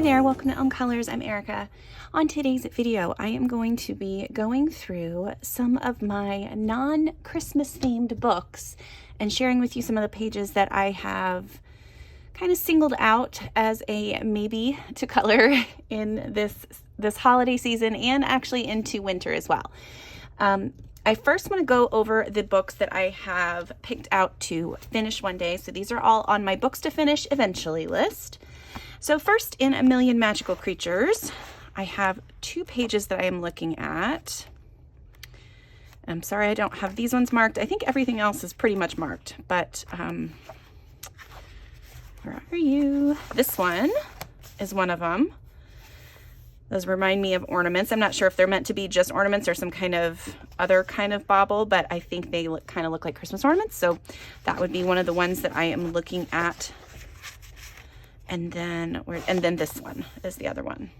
there, welcome to Own Colors. I'm Erica. On today's video, I am going to be going through some of my non-Christmas themed books and sharing with you some of the pages that I have kind of singled out as a maybe to color in this holiday season and actually into winter as well. I first want to go over the books that I have picked out to finish one day. So these are all on my books to finish eventually list. So first, in A Million Magical Creatures, I have 2 pages that I am looking at. I'm sorry I don't have these ones marked. I think everything else is pretty much marked, but where are you? This one is one of them. Those remind me of ornaments. I'm not sure if they're meant to be just ornaments or some kind of other kind of bauble, but I think they kind of look like Christmas ornaments. So that would be one of the ones that I am looking at. And then this one is the other one.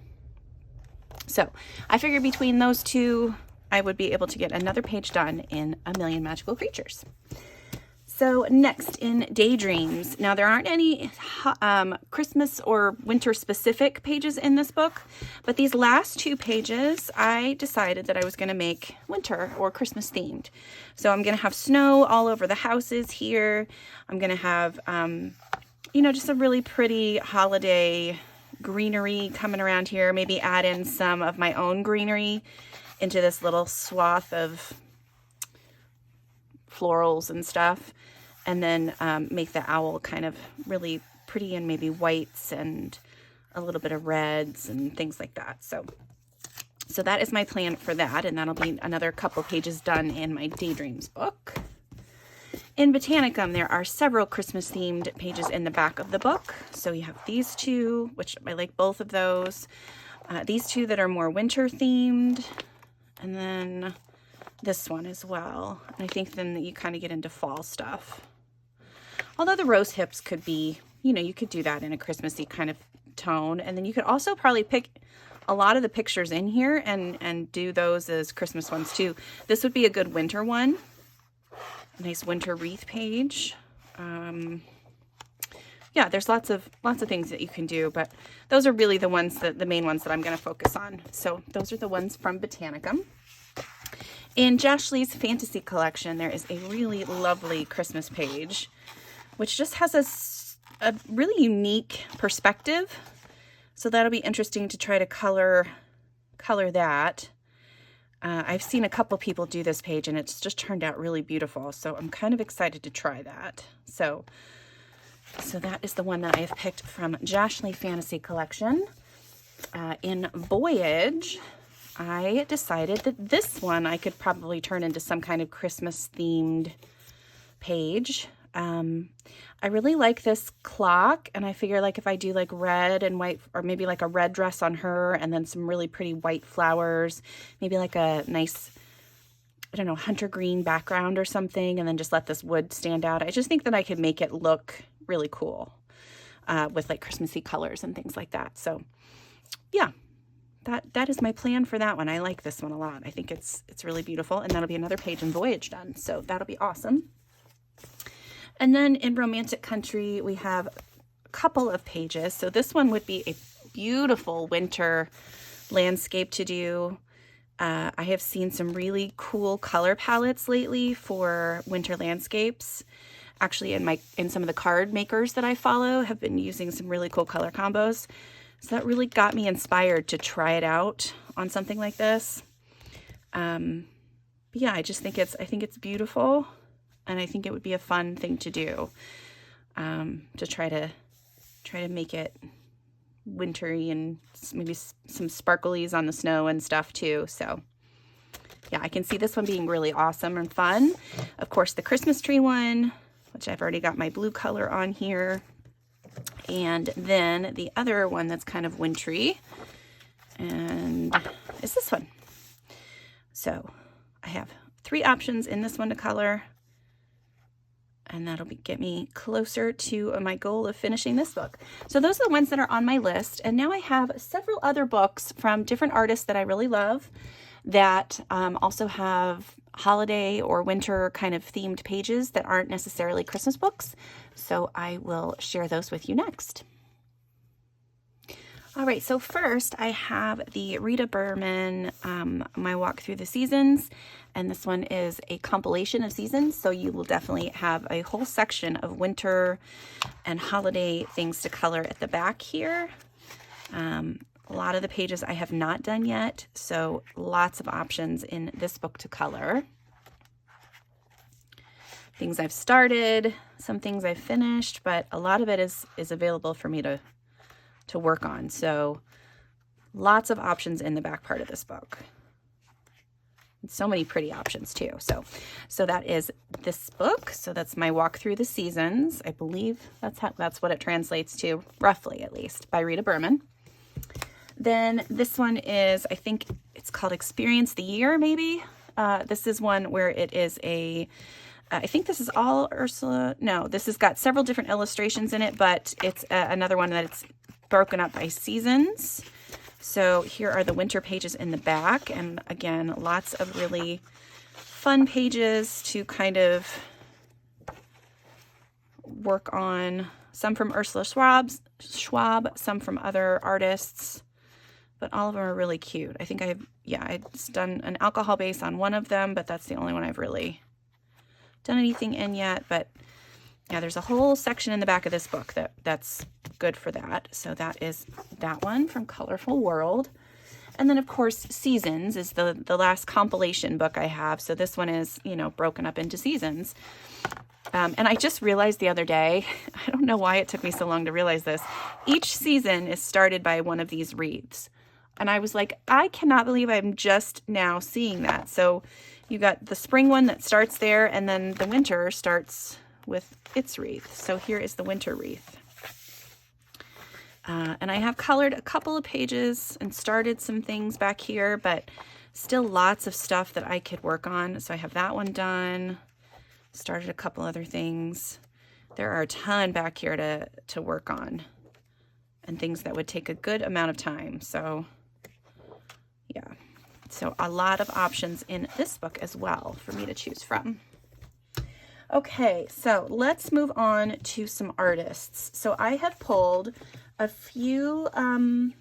So I figure between those two, I would be able to get another page done in A Million Magical Creatures. So next, in Daydreams. Now there aren't any Christmas or winter specific pages in this book, but these last 2 pages, I decided that I was going to make winter or Christmas themed. So I'm going to have snow all over the houses here. I'm going to have, just a really pretty holiday greenery coming around here. Maybe add in some of my own greenery into this little swath of florals and stuff, and then make the owl kind of really pretty and maybe whites and a little bit of reds and things like that. So that is my plan for that, and that'll be another couple pages done in my Daydreams book. In Botanicum, there are several Christmas themed pages in the back of the book. So you have these 2, which I like both of those. These 2 that are more winter themed, and then this one as well. And I think then you kind of get into fall stuff. Although the rose hips could be, you could do that in a Christmassy kind of tone. And then you could also probably pick a lot of the pictures in here and do those as Christmas ones too. This would be a good winter one. A nice winter wreath page. Yeah, there's lots of things that you can do, but those are really the main ones that I'm going to focus on. So those are the ones from Botanicum. In Josh Lee's Fantasy Collection, there is a really lovely Christmas page, which just has a really unique perspective. So that'll be interesting to try to color that. I've seen a couple people do this page, and it's just turned out really beautiful. So I'm kind of excited to try that. So that is the one that I have picked from Josh Lee Fantasy Collection. In Voyage, I decided that this one I could probably turn into some kind of Christmas themed page. I really like this clock, and I figure like if I do like red and white, or maybe like a red dress on her and then some really pretty white flowers, maybe like a nice, hunter green background or something, and then just let this wood stand out. I just think that I could make it look really cool with like Christmassy colors and things like that. So yeah. That is my plan for that one. I like this one a lot. I think it's really beautiful, and that'll be another page in Voyage done. So that'll be awesome. And then in Romantic Country, we have a couple of pages. So this one would be a beautiful winter landscape to do. I have seen some really cool color palettes lately for winter landscapes. Actually, in some of the card makers that I follow have been using some really cool color combos. So that really got me inspired to try it out on something like this. But yeah, I think it's beautiful, and I think it would be a fun thing to do, to try to make it wintry and maybe some sparklies on the snow and stuff too. So yeah, I can see this one being really awesome and fun. Of course, the Christmas tree one, which I've already got my blue color on here. And then the other one that's kind of wintry, and is this one. So I have 3 options in this one to color, and that'll get me closer to my goal of finishing this book. So those are the ones that are on my list, and now I have several other books from different artists that I really love that also have holiday or winter kind of themed pages that aren't necessarily Christmas books. So I will share those with you next. All right, so first I have the Rita Berman, My Walk Through the Seasons, and this one is a compilation of seasons, so you will definitely have a whole section of winter and holiday things to color at the back here. A lot of the pages I have not done yet, so lots of options in this book to color. Things I've started, some things I've finished, but a lot of it is available for me to work on. So lots of options in the back part of this book. And so many pretty options too. So that is this book. So that's My Walk Through the Seasons. I believe that's what it translates to, roughly at least, by Rita Berman. Then this one is, I think it's called Experience the Year, maybe. This is one where it is I think this is all Ursula. No, this has got several different illustrations in it, but it's another one that it's broken up by seasons. So here are the winter pages in the back, and again, lots of really fun pages to kind of work on. Some from Ursula Schwab, some from other artists, but all of them are really cute. I think I've done an alcohol base on one of them, but that's the only one I've really done anything in yet. But yeah, there's a whole section in the back of this book that's good for that. So that is that one from Colorful World. And then of course Seasons is the last compilation book I have. So this one is, broken up into seasons. And I just realized the other day, I don't know why it took me so long to realize this. Each season is started by one of these wreaths. And I was like, I cannot believe I'm just now seeing that. So you got the spring one that starts there, and then the winter starts with its wreath. So here is the winter wreath. And I have colored a couple of pages and started some things back here, but still lots of stuff that I could work on. So I have that one done. Started a couple other things. There are a ton back here to work on, and things that would take a good amount of time. So yeah. So a lot of options in this book as well for me to choose from. Okay, so let's move on to some artists. So I have pulled a few from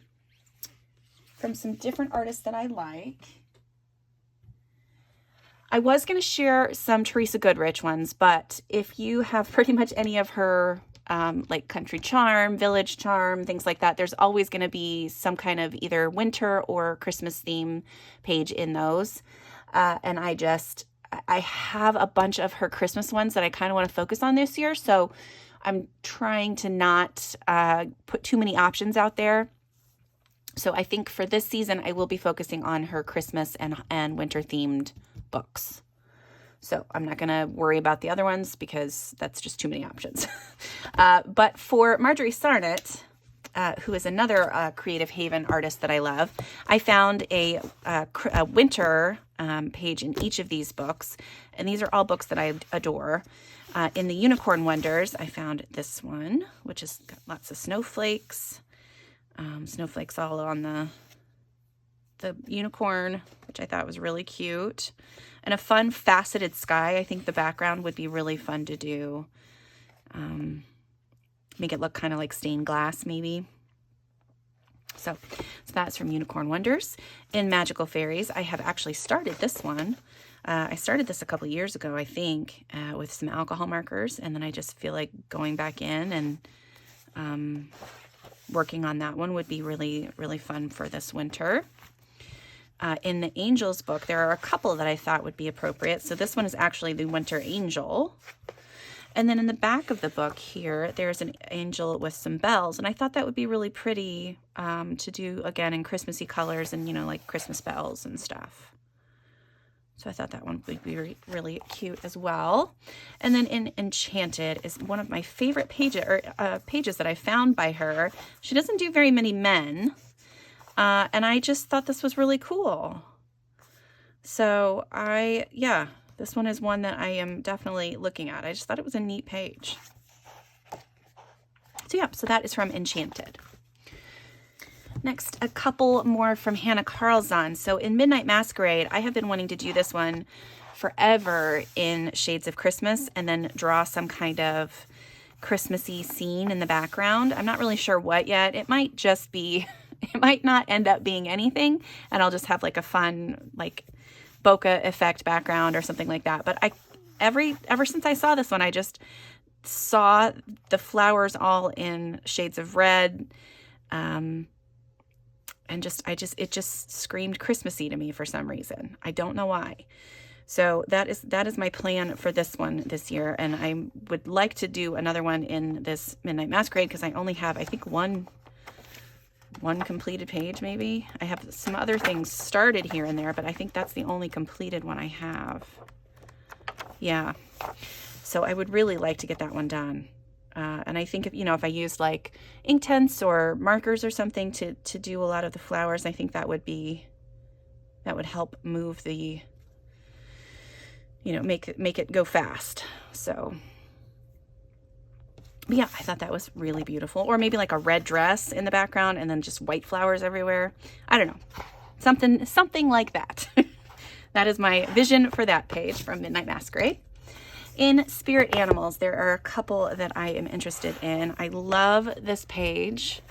some different artists that I like. I was going to share some Teresa Goodrich ones, but if you have pretty much any of her like Country Charm, Village Charm, things like that, there's always going to be some kind of either winter or Christmas theme page in those. And I have a bunch of her Christmas ones that I kind of want to focus on this year. So I'm trying to not put too many options out there. So I think for this season, I will be focusing on her Christmas and winter themed books. So I'm not going to worry about the other ones because that's just too many options. But for Marjorie Sarnett, who is another Creative Haven artist that I love, I found a winter page in each of these books. And these are all books that I adore. In the Unicorn Wonders, I found this one, which has got lots of snowflakes. Snowflakes all on the unicorn, which I thought was really cute. And a fun faceted sky. I think the background would be really fun to do. Make it look kind of like stained glass, maybe. So that's from Unicorn Wonders. In Magical Fairies, I have actually started this one. I started this a couple years ago, I think, with some alcohol markers. And then I just feel like going back in and working on that one would be really, really fun for this winter. In the Angels book, there are a couple that I thought would be appropriate. So this one is actually the Winter Angel. And then in the back of the book here, there's an angel with some bells. And I thought that would be really pretty to do, again, in Christmassy colors and, like Christmas bells and stuff. So I thought that one would be really cute as well. And then in Enchanted is one of my favorite pages that I found by her. She doesn't do very many men. And I just thought this was really cool. So this one is one that I am definitely looking at. I just thought it was a neat page. So that is from Enchanted. Next, a couple more from Hannah Carlzon. So in Midnight Masquerade, I have been wanting to do this one forever in Shades of Christmas and then draw some kind of Christmassy scene in the background. I'm not really sure what yet. It might just be It might not end up being anything, and I'll just have like a fun like bokeh effect background or something like that. But ever since I saw this one, I just saw the flowers all in shades of red, and it just screamed Christmassy to me for some reason. I don't know why. So that is my plan for this one this year, and I would like to do another one in this Midnight Masquerade because I only have, I think, one completed page maybe. I have some other things started here and there, but I think that's the only completed one I have. Yeah. So I would really like to get that one done. And I think if I used like Inktense or markers or something to do a lot of the flowers, I think that would help move the, make it go fast. So, but yeah, I thought that was really beautiful. Or maybe like a red dress in the background and then just white flowers everywhere. I don't know. Something like that. That is my vision for that page from Midnight Masquerade. In Spirit Animals, there are a couple that I am interested in. I love this page,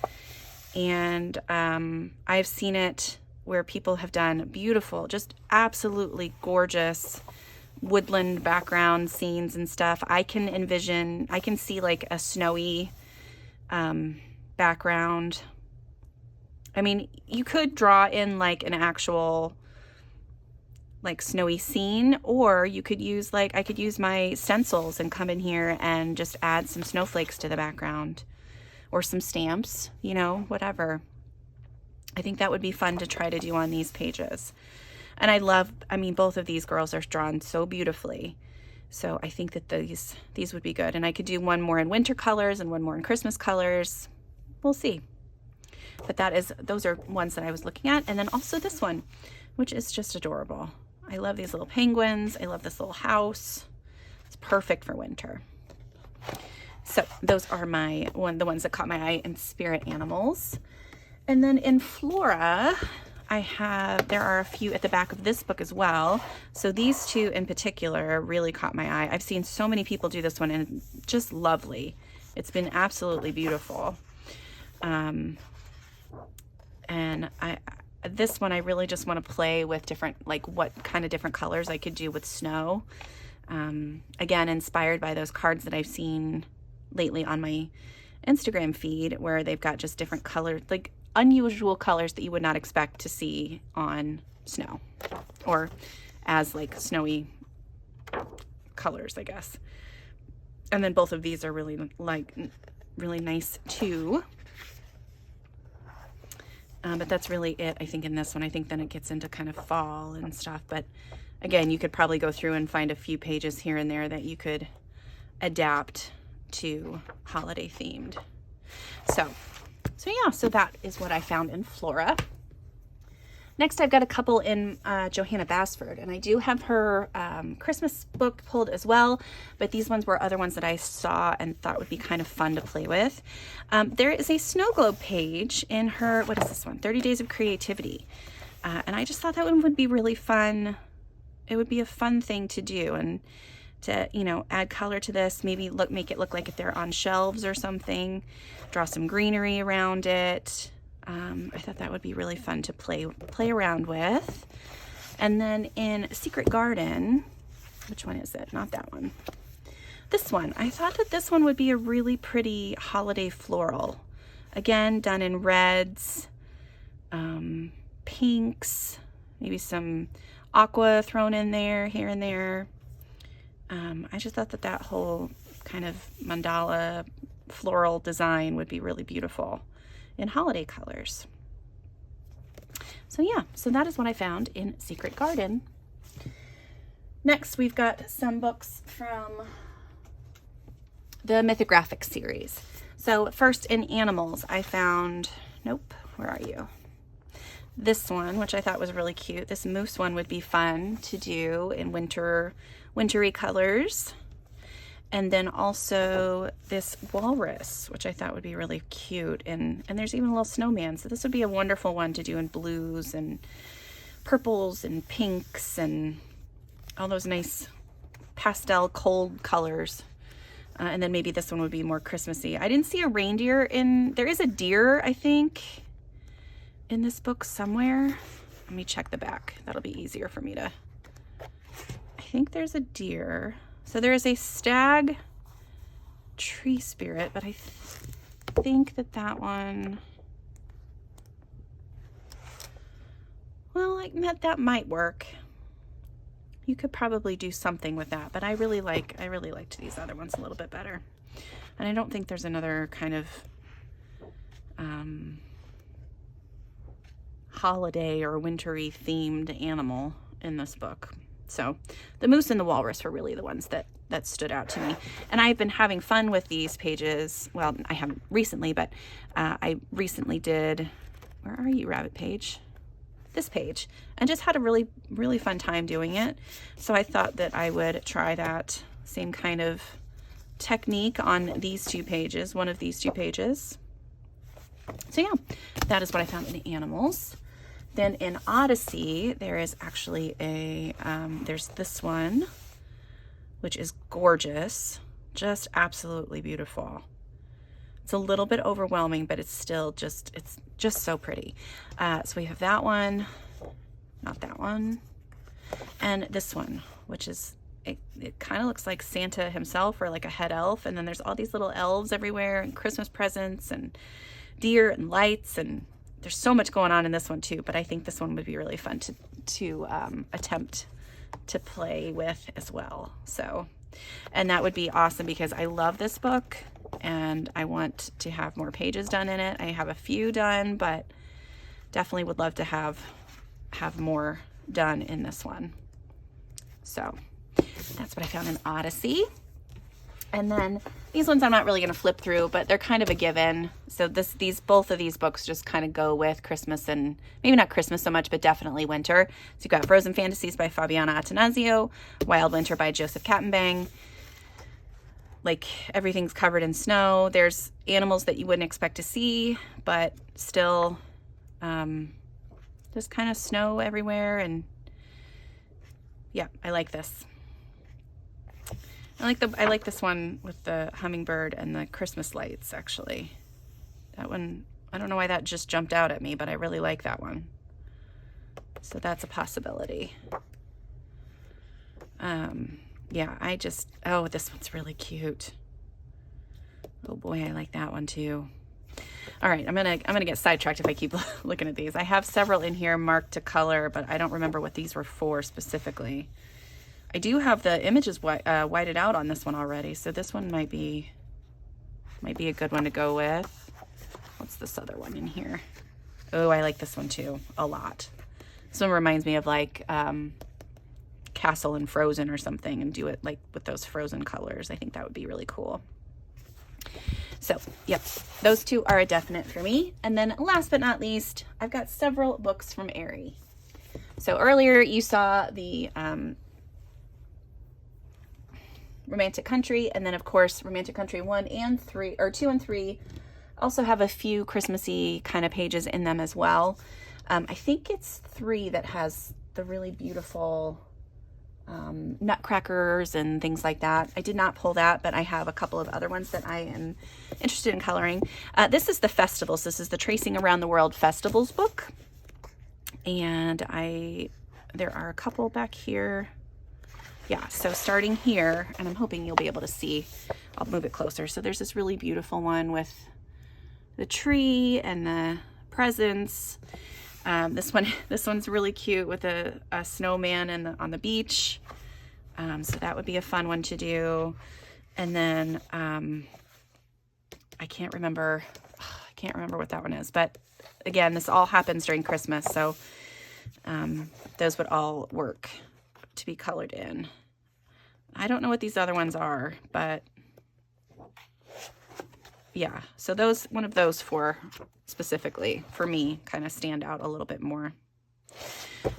and I've seen it where people have done beautiful, just absolutely gorgeous woodland background scenes and stuff. I can see like a snowy background. I mean, you could draw in like an actual like snowy scene, or you could use I could use my stencils and come in here and just add some snowflakes to the background or some stamps, whatever. I think that would be fun to try to do on these pages. And I mean, both of these girls are drawn so beautifully. So I think that these would be good. And I could do one more in winter colors and one more in Christmas colors. We'll see. But those are ones that I was looking at. And then also this one, which is just adorable. I love these little penguins. I love this little house. It's perfect for winter. So those are the ones that caught my eye in Spirit Animals. And then in Flora, there are a few at the back of this book as well. So these two in particular really caught my eye. I've seen so many people do this one and just lovely. It's been absolutely beautiful. And this one, I really just want to play with what kind of different colors I could do with snow. Again, inspired by those cards that I've seen lately on my Instagram feed, where they've got just different colors, like unusual colors that you would not expect to see on snow, or as like snowy colors, I guess. And then both of these are really nice too. But that's really it, I think, in this one. I think then it gets into kind of fall and stuff. But again, you could probably go through and find a few pages here and there that you could adapt to holiday themed. So that is what I found in Flora. Next, I've got a couple in Johanna Basford, and I do have her Christmas book pulled as well, but these ones were other ones that I saw and thought would be kind of fun to play with. There is a snow globe page in her, what is this one? 30 Days of Creativity. And I just thought that one would be really fun. It would be a fun thing to do, and to, add color to this, maybe make it look like if they're on shelves or something, draw some greenery around it. I thought that would be really fun to play around with. And then in Secret Garden, which one is it? Not that one. This one. I thought that this one would be a really pretty holiday floral. Again, done in reds, pinks, maybe some aqua thrown in there, here and there. I just thought that whole kind of mandala floral design would be really beautiful in holiday colors. So yeah, so that is what I found in Secret Garden. Next, we've got some books from the Mythographic series. So first in Animals, I found, where are you? This one, which I thought was really cute. This moose one would be fun to do in wintry colors. And then also this walrus, which I thought would be really cute. And there's even a little snowman. So this would be a wonderful one to do in blues and purples and pinks and all those nice pastel cold colors. And then maybe this one would be more Christmassy. I didn't see a reindeer there is a deer, I think, in this book somewhere. Let me check the back. That'll be easier for me to... I think there's a deer. So there is a stag tree spirit, but I think that one... Well, that might work. You could probably do something with that, but I really liked these other ones a little bit better. And I don't think there's another kind of holiday or wintry themed animal in this book. So the moose and the walrus were really the ones that stood out to me. And I've been having fun with these pages. Well, I haven't recently, but I recently did, where are you, Rabbit Page? This page, and just had a really, really fun time doing it. So I thought that I would try that same kind of technique on these two pages, one of these two pages. So yeah, that is what I found in animals. Then in Odyssey, there is actually there's this one, which is gorgeous, just absolutely beautiful. It's a little bit overwhelming, but it's still just so pretty. So we have that one, not that one, and this one, which is, it kind of looks like Santa himself or like a head elf. And then there's all these little elves everywhere and Christmas presents and deer and lights, and there's so much going on in this one too. But I think this one would be really fun to attempt to play with as well. So, and that would be awesome because I love this book and I want to have more pages done in it. I have a few done, but definitely would love to have more done in this one. So that's what I found in Odyssey. And then these ones I'm not really going to flip through, but they're kind of a given. So both of these books just kind of go with Christmas, and maybe not Christmas so much, but definitely winter. So you've got Frozen Fantasies by Fabiana Attanasio, Wild Winter by Joseph Kattenbang. Like, everything's covered in snow. There's animals that you wouldn't expect to see, but still just kind of snow everywhere. And yeah, I like this. I like this one with the hummingbird and the Christmas lights, actually. That one, I don't know why that just jumped out at me, but I really like that one. So that's a possibility. Yeah, oh, this one's really cute. Oh boy, I like that one too. All right, I'm gonna get sidetracked if I keep looking at these. I have several in here marked to color, but I don't remember what these were for specifically. I do have the images whited out on this one already, so this one might be a good one to go with. What's this other one in here? Oh, I like this one too, a lot. This one reminds me of like Castle and Frozen or something, and do it like with those Frozen colors. I think that would be really cool. So, yep, those two are a definite for me. And then last but not least, I've got several books from Aerie. So earlier you saw the Romantic Country, and then of course Romantic Country 1 and 3, or 2 and 3 also have a few Christmassy kind of pages in them as well. I think it's 3 that has the really beautiful nutcrackers and things like that. I did not pull that, but I have a couple of other ones that I am interested in coloring. This is the festivals. This is the Tracing Around the World Festivals book, and there are a couple back here. Yeah, so starting here, and I'm hoping you'll be able to see, I'll move it closer. So there's this really beautiful one with the tree and the presents. This one's really cute with a snowman on the beach. So that would be a fun one to do. And then I can't remember what that one is, but again, this all happens during Christmas, so those would all work to be colored in. I don't know what these other ones are, but yeah, so one of those four specifically for me kind of stand out a little bit more.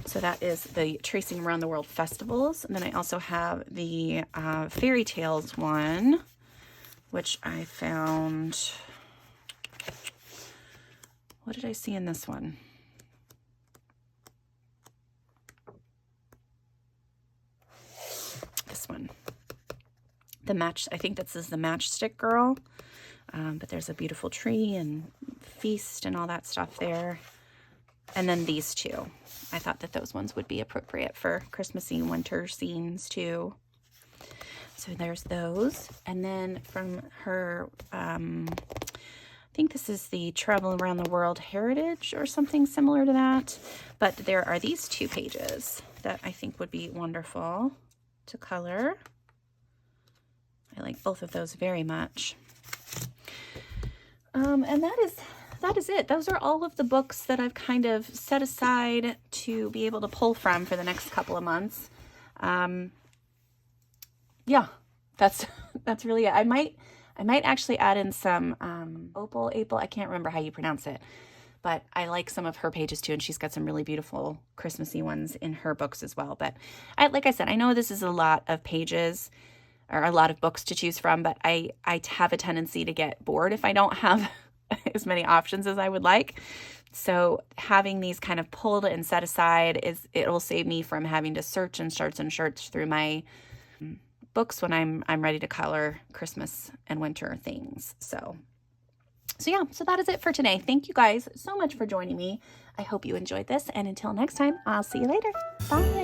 So that is the Tracing Around the World Festivals. And then I also have the Fairy Tales one, which I found, what did I see in this one? This one, I think this is the Matchstick Girl, but there's a beautiful tree and feast and all that stuff there. And then these two. I thought that those ones would be appropriate for Christmassy and winter scenes too. So there's those. And then from her, I think this is the Travel Around the World Heritage or something similar to that. But there are these 2 pages that I think would be wonderful to color. I like both of those very much. And that is it. Those are all of the books that I've kind of set aside to be able to pull from for the next couple of months. Yeah, that's really it. I might actually add in some Opal, I can't remember how you pronounce it, but I like some of her pages too, and she's got some really beautiful Christmassy ones in her books as well. But like I said, I know this is a lot of pages or a lot of books to choose from, but I have a tendency to get bored if I don't have as many options as I would like. So having these kind of pulled and set aside it'll save me from having to search through my books when I'm ready to color Christmas and winter things. So yeah, so that is it for today. Thank you guys so much for joining me. I hope you enjoyed this, and until next time, I'll see you later. Bye.